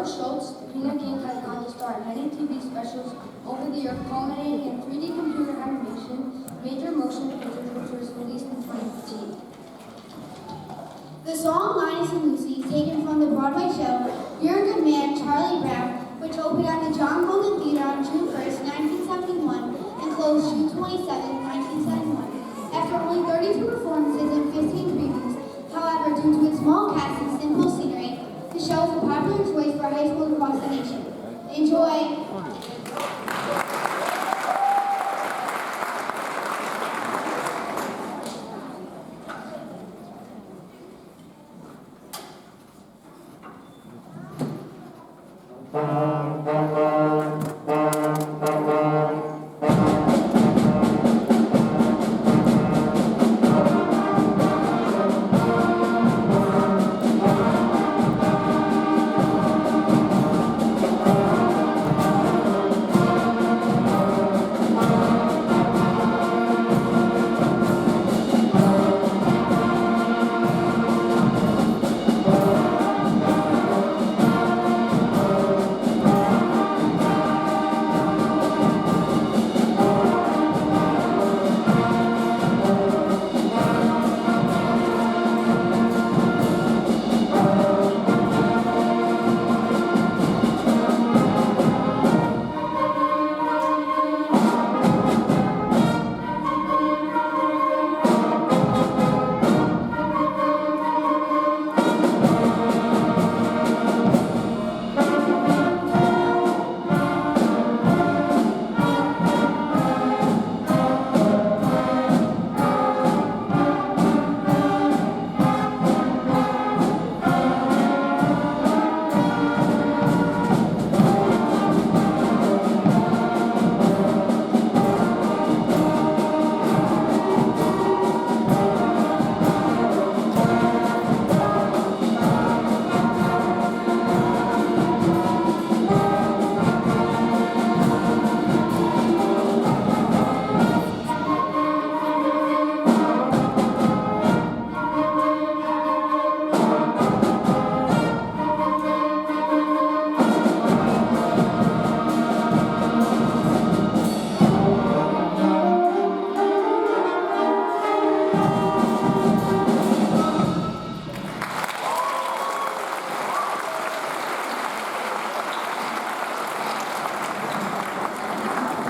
George Schultz, the Peanut Gallery has gone to star in many TV specials over the years, culminating in 3D computer animation, major motion pictures, which was released in 2015. The song Linus and Lucy is taken from the Broadway show You're a Good Man, Charlie Brown, which opened at the John Golden Theater on June 1st, 1971, and closed June 27, 1971. After only 32 performances and 15 previews, however, due to its small cast and simple scenery, the show is a popular choice for high schools across the nation. Enjoy!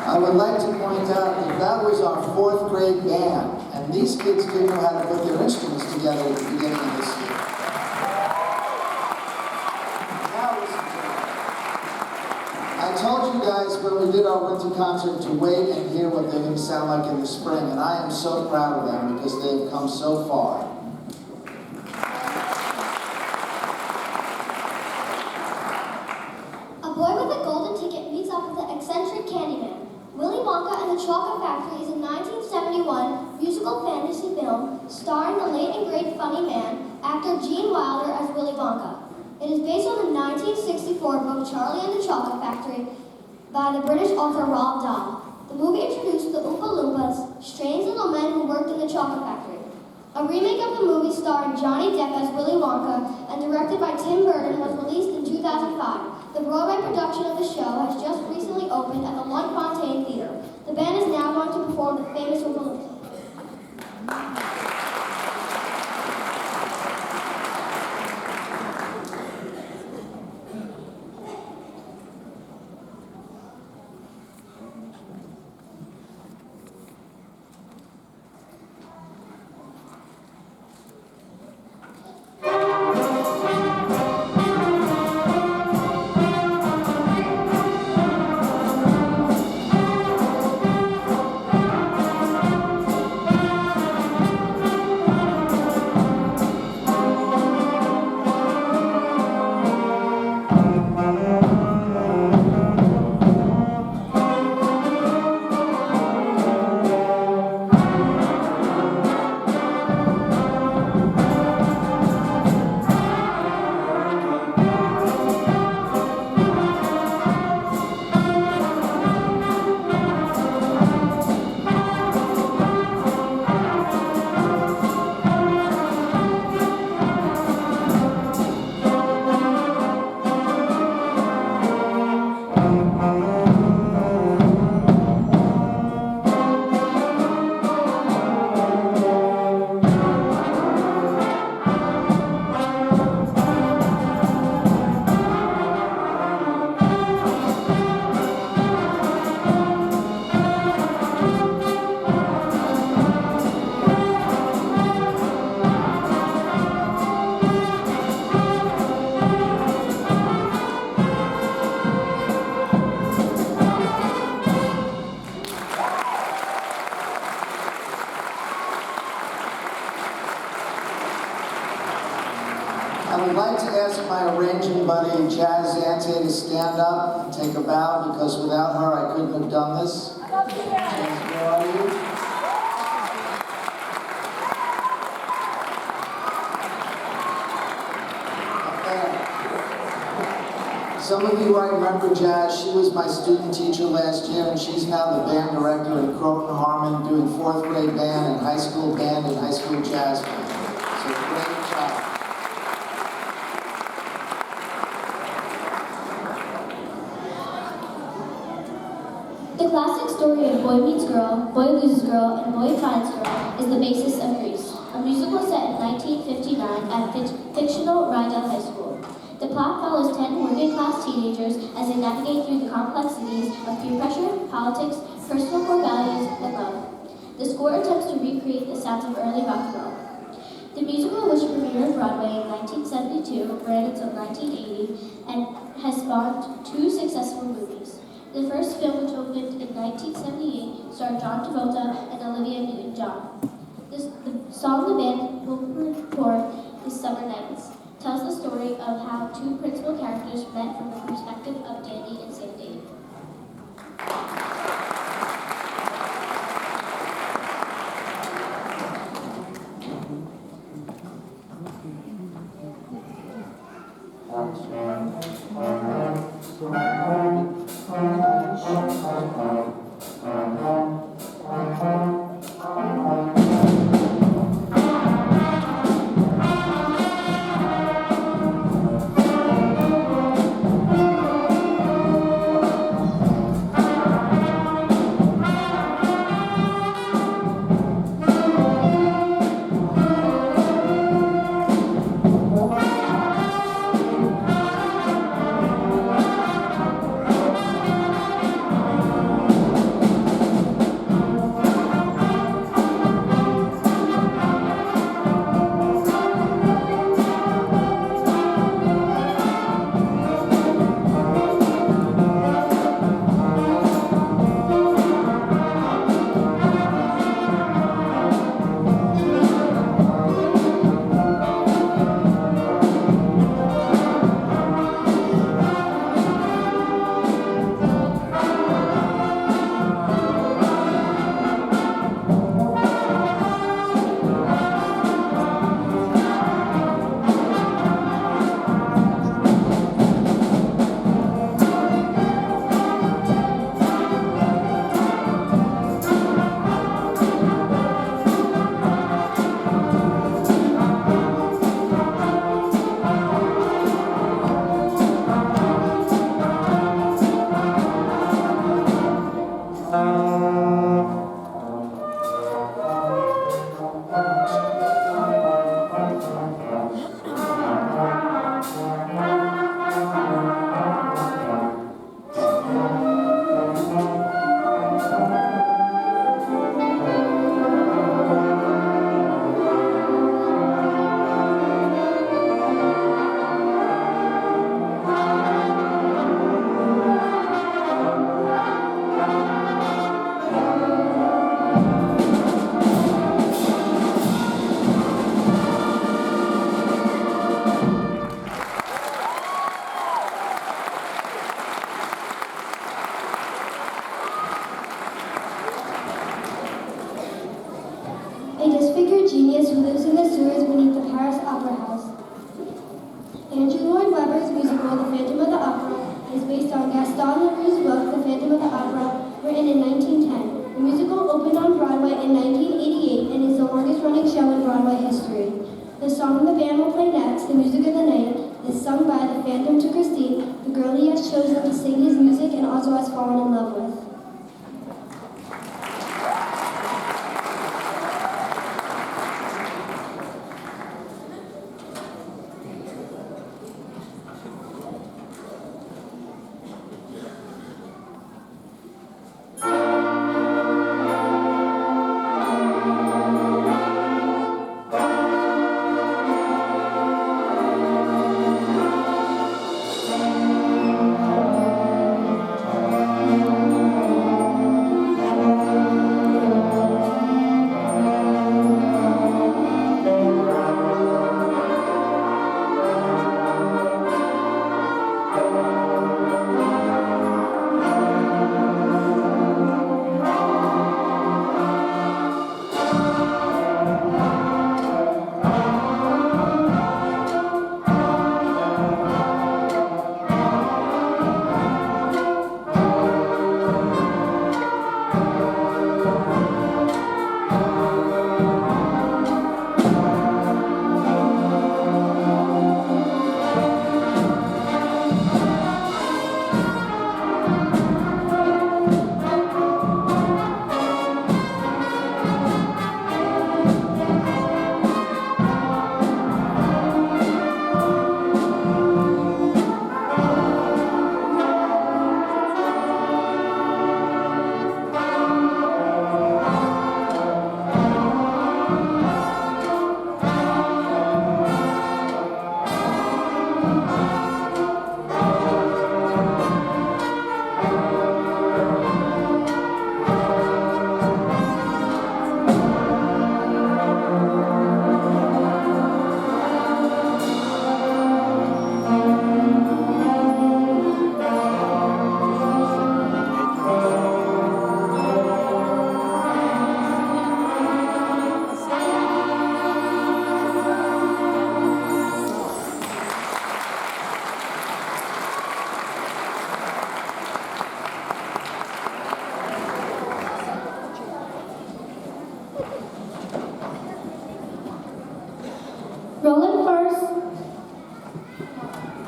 I would like to point out that that was our 4th grade band, and these kids didn't know how to put their instruments together at the beginning of this year. Now listen to me. I told you guys when we did our winter concert to wait and hear what they're going to sound like in the spring, and I am so proud of them because they've come so far. A boy with a golden ticket meets up with the eccentric Candyman. Willy Wonka and the Chocolate Factory is a 1971 musical fantasy film starring the late and great funny man, actor Gene Wilder as Willy Wonka. It is based on the 1964 book Charlie and the Chocolate Factory by the British author Roald Dahl. The movie introduced the Oompa Loompas, strange little men who worked in the chocolate factory. A remake of the movie starring Johnny Depp as Willy Wonka and directed by Tim Burton was released in 2005. The Broadway production of the show has just recently opened at the Lunt-Fontanne Theater. The band is now going to perform the famous Oompa Loompa. I would like to ask my arranging buddy, Jazz Ante, to stand up and take a bow, because without her, I couldn't have done this. Jazz, where are you? Some of you might remember Jazz. She was my student teacher last year, and she's now the band director in Croton Harmon, doing 4th grade band and high school jazz band. So great job. The classic story of Boy Meets Girl, Boy Loses Girl, and Boy Finds Girl is the basis of Grease, a musical set in 1959 at fictional Rydell High School. The plot follows 10 working-class teenagers as they navigate through the complexities of peer pressure, politics, personal core values, and love. The score attempts to recreate the sounds of early rock and roll. The musical, which premiered on Broadway in 1972, ran until 1980, and has spawned 2 successful movies. The first film, which opened in 1978, starred John Travolta and Olivia Newton-John. The song the band will perform is Summer Nights, tells the story of how 2 principal characters met from the perspective of Danny and Sandy. A disfigured genius who lives in the sewers beneath the Paris Opera House. Andrew Lloyd Webber's musical, The Phantom of the Opera, is based on Gaston Leroux's book, The Phantom of the Opera, written in 1910. The musical opened on Broadway in 1988 and is the longest-running show in Broadway history. The song the band will play next, The Music of the Night, is sung by the Phantom to Christine, the girl he has chosen to sing his music and also has fallen in love with.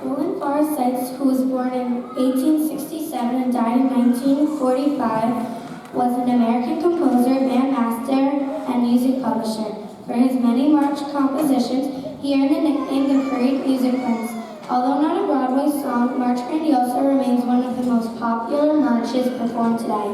Roland Forrest Seitz, who was born in 1867 and died in 1945, was an American composer, bandmaster, and music publisher. For his many march compositions, he earned the nickname the Parade Music Prince. Although not a Broadway song, March Grandiosa remains one of the most popular marches performed today.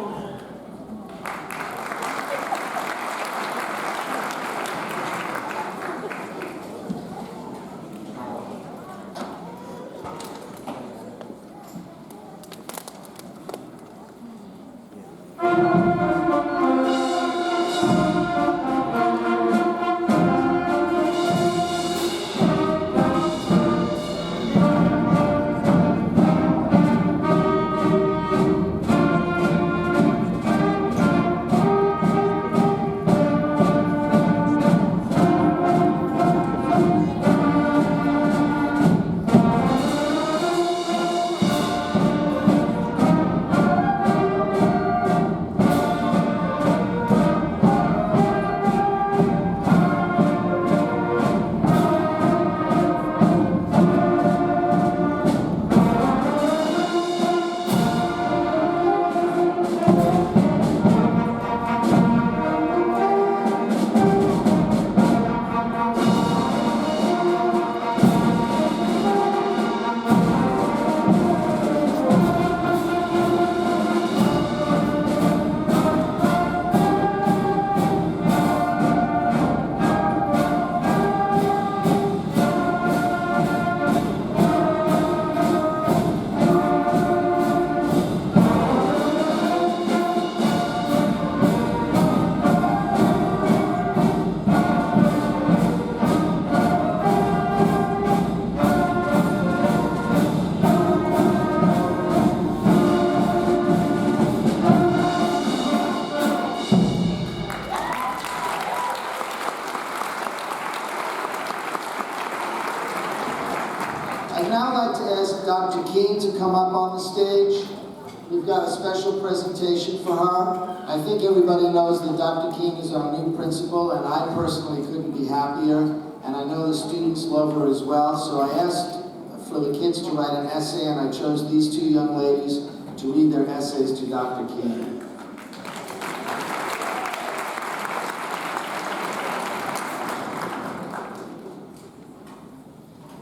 I'd now like to ask Dr. Keene to come up on the stage. We've got a special presentation for her. I think everybody knows that Dr. Keene is our new principal, and I personally couldn't be happier, and I know the students love her as well, so I asked for the kids to write an essay, and I chose these two young ladies to read their essays to Dr. Keene.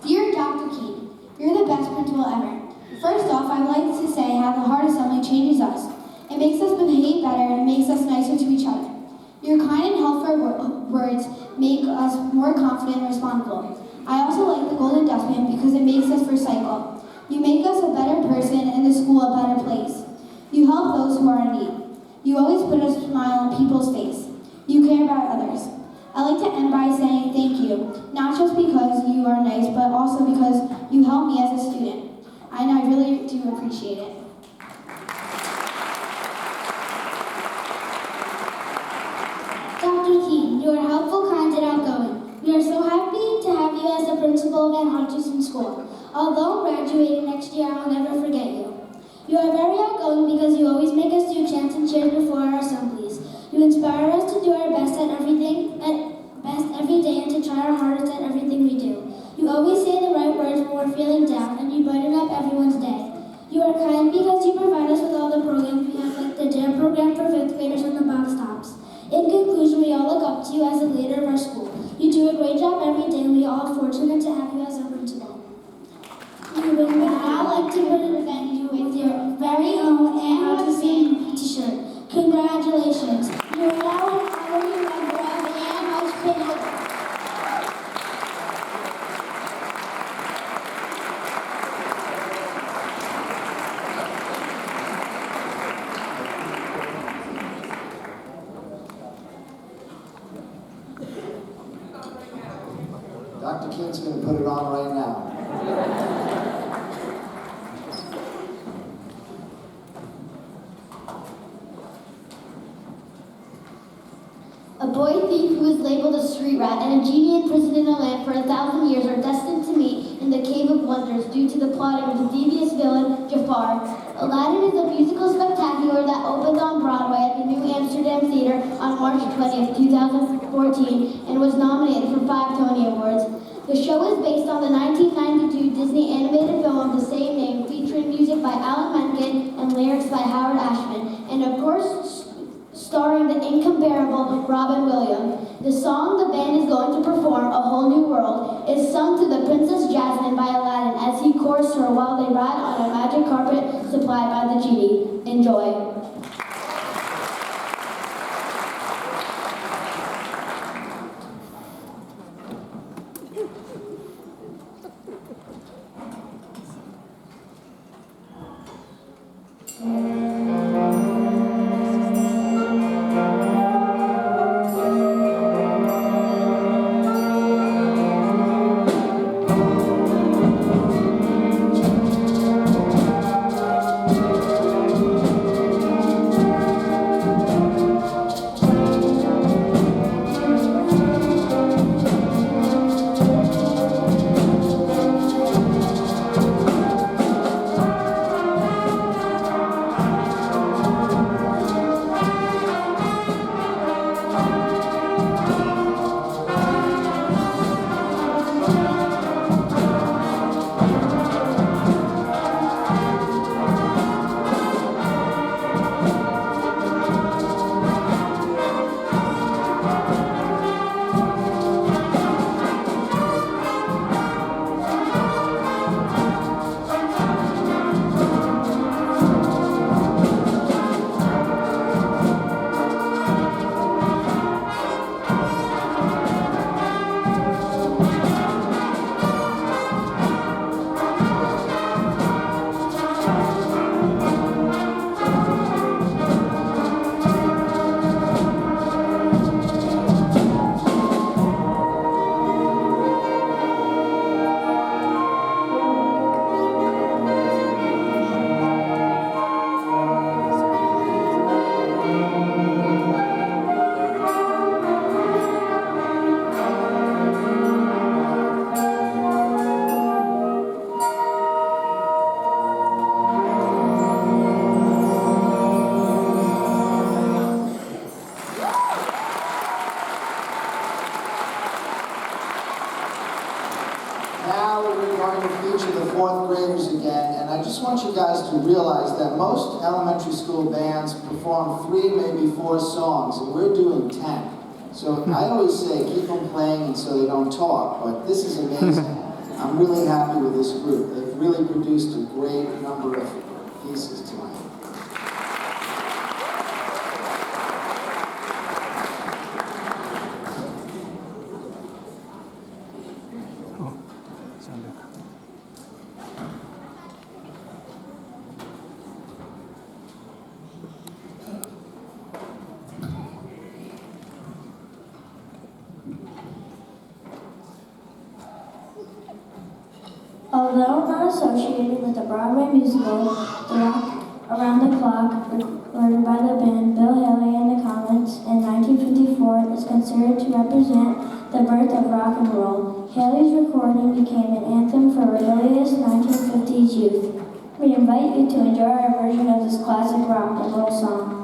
Dear Dr. Keene, you're the best principal ever. First off, I'd like to say how the Heart Assembly changes us. It makes us behave better and makes us nicer to each other. Your kind and helpful words make us more confident and responsible. I also like the Golden Dustman because it makes us recycle. You make us a better person and the school a better place. You help those who are in need. You always put a smile on people's face. You care about others. I like to end by saying thank you, not just because you are nice, but also because you help me as a student. And I really do appreciate it. Dr. Keene, you are helpful, kind, and outgoing. We are so happy to have you as the principal of Van Hutchinson School. Although I'm graduating next year, I'll never forget you. You are very outgoing because you always make us do chants and cheers before our assemblies. You inspire us to do our best at every day and to try our hardest at everything we do. You always say the right words when we're feeling down, and you brighten up everyone's day. You are kind because you provide us with all the programs we have, like the jam program for 5th graders and the box tops. In conclusion, we all look up to you as the leader of our school. You do a great job every day, and we are all fortunate to have you as our principal. We would now like to present you with your very own Anne Hutchinson t-shirt. Congratulations! You are now an honorary member of the Anne Hutchinson. Keen's going to put it on right now. A boy thief who is labeled a street rat and a genie imprisoned in a lamp for 1,000 years are destined to meet in the Cave of Wonders due to the plotting of the devious villain, Jafar. Aladdin is a musical spectacular that opened on Broadway at the New Amsterdam Theater on March 20th, 2014, and was nominated for 5 Tony Awards. The show is based on the 1992 Disney animated film of the same name, featuring music by Alan Menken and lyrics by Howard Ashman, and of course, starring the incomparable Robin Williams. The song the band is going to perform, A Whole New World, is sung to the Princess Jasmine by Aladdin as he courts her while they ride on a magic carpet supplied by the genie. Enjoy. Now we're going to feature the fourth graders again, and I just want you guys to realize that most elementary school bands perform 3, maybe 4 songs, and we're doing 10. So I always say keep them playing and so they don't talk, but this is amazing. I'm really happy with this group. They've really produced a great number of pieces tonight. Although not associated with the Broadway musical, The Rock Around the Clock, recorded by the band Bill Haley and the Comets in 1954, is considered to represent the birth of rock and roll. Haley's recording became an anthem for rebellious 1950s youth. We invite you to enjoy our version of this classic rock and roll song.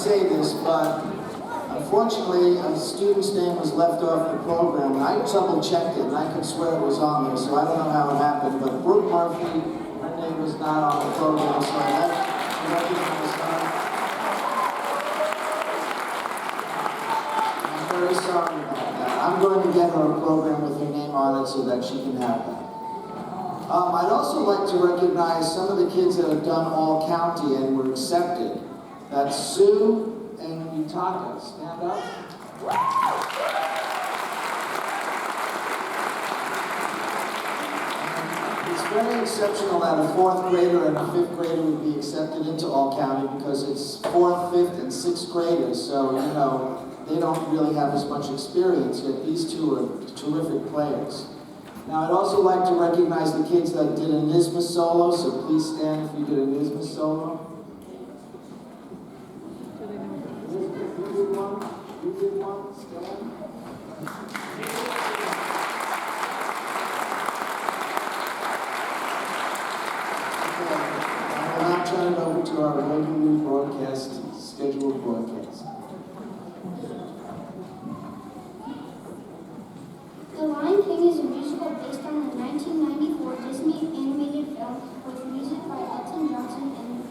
say this, but unfortunately, a student's name was left off the program, and I double-checked it, and I could swear it was on there, so I don't know how it happened, but Brooke Murphy, her name was not on the program, so I like to recognize her. I'm very sorry about that. I'm going to get her a program with her name on it so that she can have that. I'd also like to recognize some of the kids that have done all county and were accepted. That's Sue and Utaka. Stand up. It's very exceptional that a 4th grader and a 5th grader would be accepted into all county because it's 4th, 5th, and 6th graders, so, you know, they don't really have as much experience, yet these two are terrific players. Now, I'd also like to recognize the kids that did a NYSSMA solo, so please stand if you did a NYSSMA solo. You did one? You did one? Stand. Okay, I will now turn it over to our regularly scheduled broadcast. The Lion King is a musical based on the 1994 Disney animated film with music by Elton Johnson and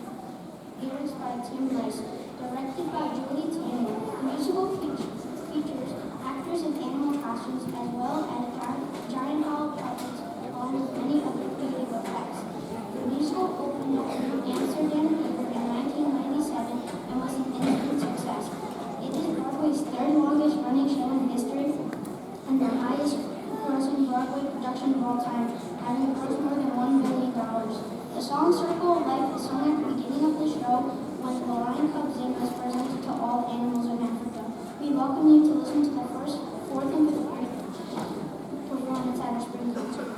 lyrics by Tim Rice, directed by Julie Taymor. The musical features actors in animal costumes as well as giant doll puppets, along with many other creative effects. The musical opened at the Amsterdam Theatre in 1997 and was an instant success. It is Broadway's 3rd longest running show in history and the highest grossing Broadway production of all time, having grossed more than $1 billion. The song Circle of Life is sung at the beginning of the show when the lion cub Simba is presented to all animals in Africa. We welcome you to listen to the first, 4th, and 5th grade performance at our spring concert.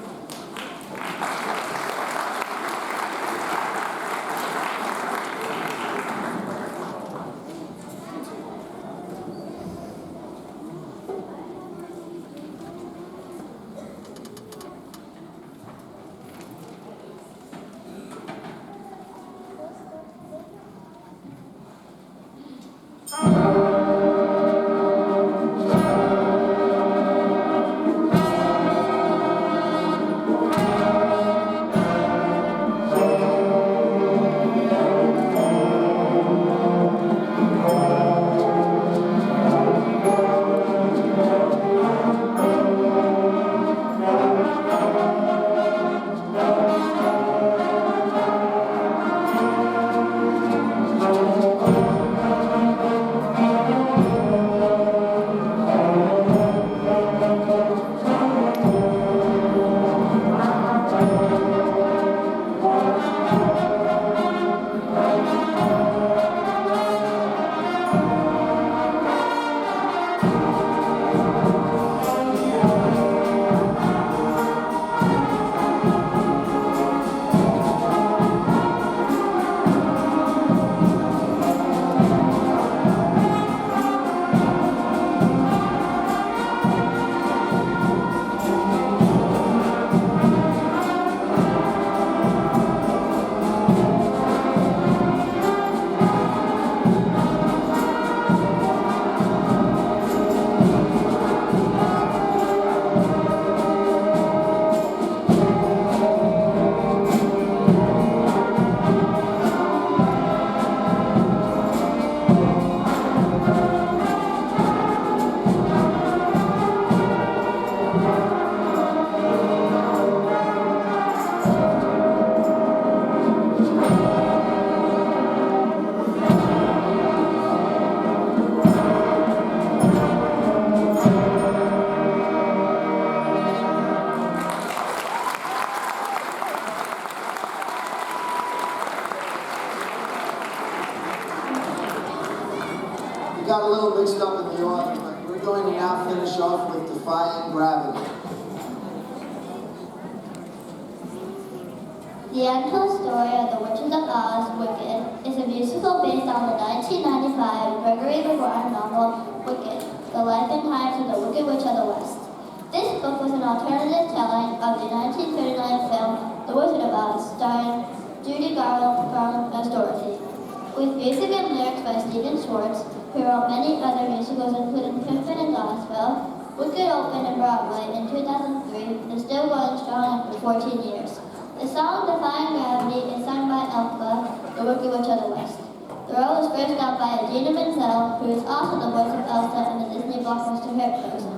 Got a little mixed up in the order, but we're going to now finish off with Defying Gravity. The Untold Story of the Witches of Oz, Wicked, is a musical based on the 1995 Gregory Maguire novel, Wicked, The Life and Times of the Wicked Witch of the West. This book was an alternative telling of the 1939 film The Wizard of Oz, starring Judy Garland as Dorothy. With music and lyrics by Stephen Schwartz, who wrote many other musicals including Pippin and Dawesville, Wicked opened in Broadway in 2003 and still going strong after 14 years. The song Defying Gravity is sung by Elsa, the Wicked Witch of the West. The role was first done by Idina Menzel, who is also the voice of Elsa in the Disney blockbuster hit Frozen.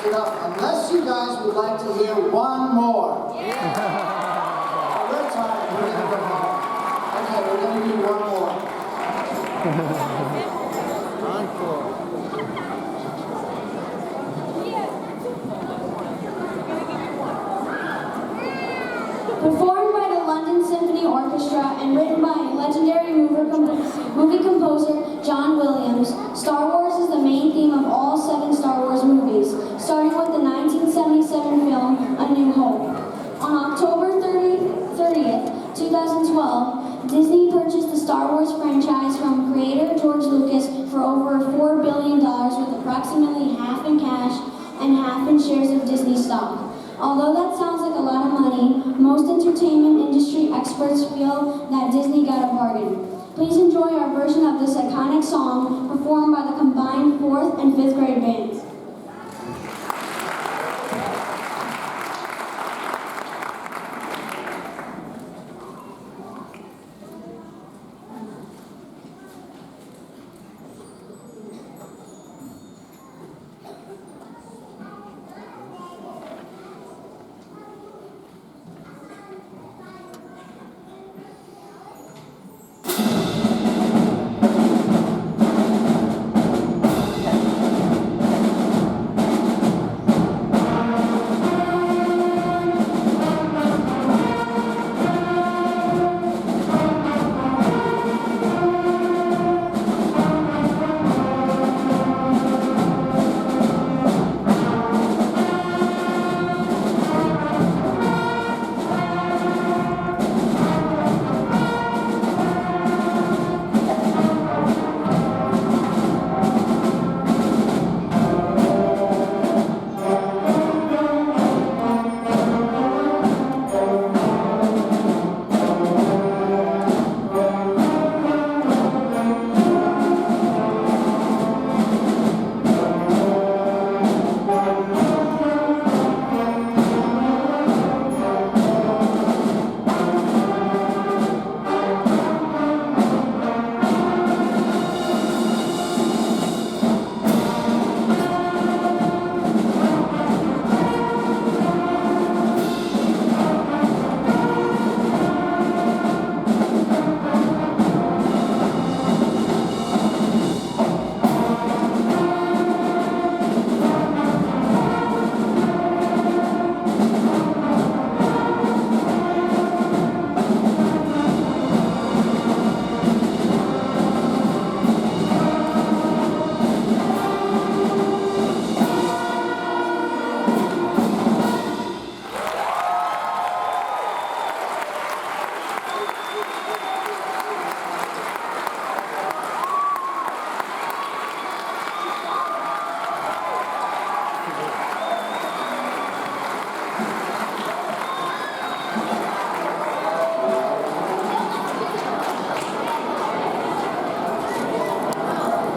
Unless you guys would like to hear one more. Yeah. We're tired. We're going to go home. Okay, we're going to do one more. Encore. Performed by the London Symphony Orchestra and written by legendary movie composer John Williams, Star Wars is the main theme of all 7 Star Wars movies, starting with the 1977 film A New Hope. On October 30th, 2012, Disney purchased the Star Wars franchise from creator George Lucas for over $4 billion, with approximately half in cash and half in shares of Disney stock. Although that sounds like a lot of money, most entertainment industry experts feel that Disney got a bargain. Please enjoy our version of this iconic song performed by the combined 4th and 5th grade band.